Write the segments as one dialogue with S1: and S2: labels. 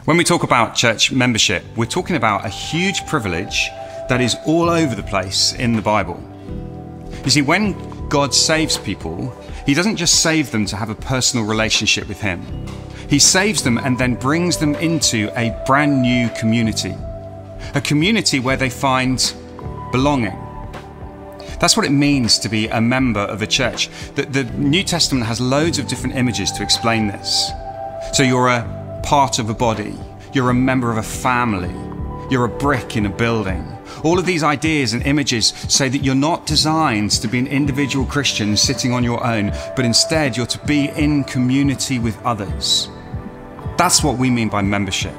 S1: When we talk about church membership, we're talking about a huge privilege that is all over the place in the Bible. You see, when God saves people, He doesn't just save them to have a personal relationship with Him. He saves them and then brings them into a brand new community. A community where they find belonging. That's what it means to be a member of a church. The New Testament has loads of different images to explain this. So you're a part of a body, you're a member of a family, you're a brick in a building. All of these ideas and images say that you're not designed to be an individual Christian sitting on your own, but instead you're to be in community with others. That's what we mean by membership.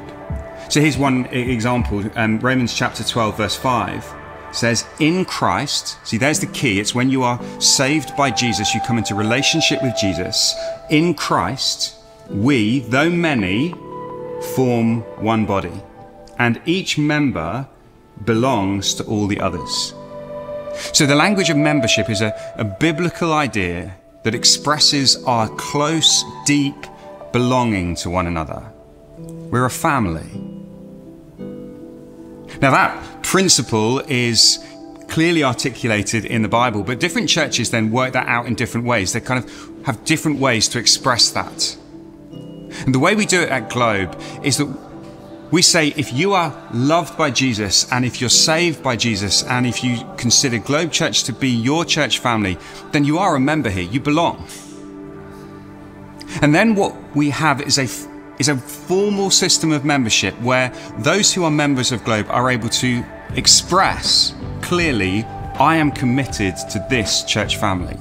S1: So here's one example. Romans chapter 12 verse 5 says, in Christ, see there's the key, it's when you are saved by Jesus, you come into relationship with Jesus. In Christ, we, though many, form one body, and each member belongs to all the others. So the language of membership is a biblical idea that expresses our close, deep belonging to one another. We're a family. Now that principle is clearly articulated in the Bible, but different churches then work that out in different ways. They kind of have different ways to express that. And the way we do it at Globe is that we say if you are loved by Jesus and if you're saved by Jesus and if you consider Globe Church to be your church family, then you are a member here, you belong. And then what we have is a formal system of membership where those who are members of Globe are able to express clearly, I am committed to this church family.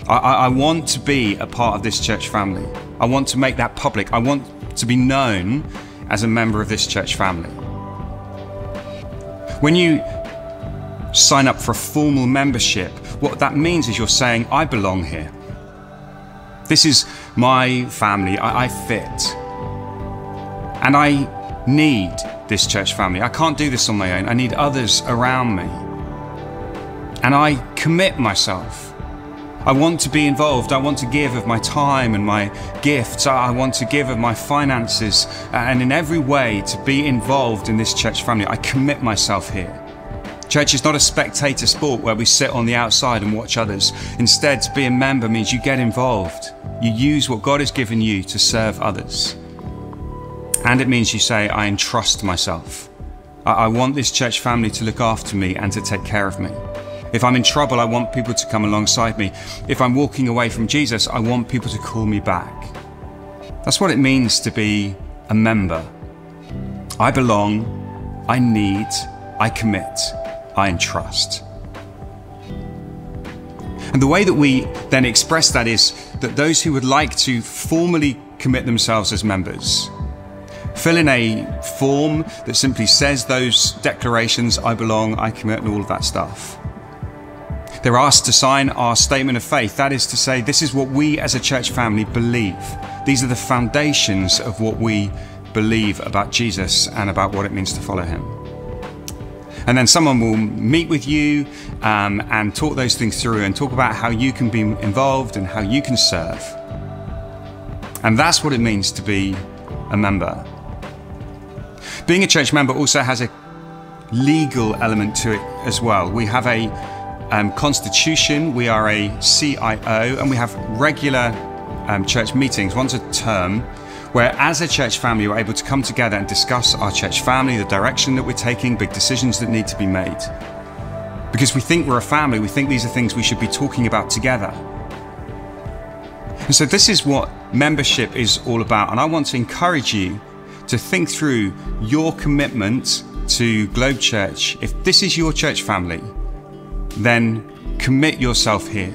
S1: I want to be a part of this church family. I want to make that public. I want to be known as a member of this church family. When you sign up for a formal membership, what that means is you're saying, I belong here. This is my family. I fit. And I need this church family. I can't do this on my own. I need others around me. And I commit myself. I want to be involved. I want to give of my time and my gifts. I want to give of my finances and in every way to be involved in this church family. I commit myself here. Church is not a spectator sport where we sit on the outside and watch others. Instead, to be a member means you get involved. You use what God has given you to serve others. And it means you say, I entrust myself. I want this church family to look after me and to take care of me. If I'm in trouble, I want people to come alongside me. If I'm walking away from Jesus, I want people to call me back. That's what it means to be a member. I belong, I need, I commit, I entrust. And the way that we then express that is that those who would like to formally commit themselves as members fill in a form that simply says those declarations, I belong, I commit, and all of that stuff. They're asked to sign our statement of faith. That is to say, this is what we as a church family believe. These are the foundations of what we believe about Jesus and about what it means to follow Him. And then someone will meet with you and talk those things through and talk about how you can be involved and how you can serve. And that's what it means to be a member. Being a church member also has a legal element to it as well. We have a constitution, we are a CIO, and we have regular church meetings, once a term, where as a church family we're able to come together and discuss our church family, the direction that we're taking, big decisions that need to be made. Because we think we're a family, we think these are things we should be talking about together. And so this is what membership is all about, and I want to encourage you to think through your commitment to Globe Church. If this is your church family, then commit yourself here.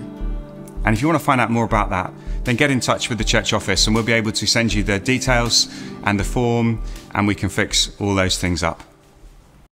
S1: And if you want to find out more about that, then get in touch with the church office and we'll be able to send you the details and the form, and we can fix all those things up.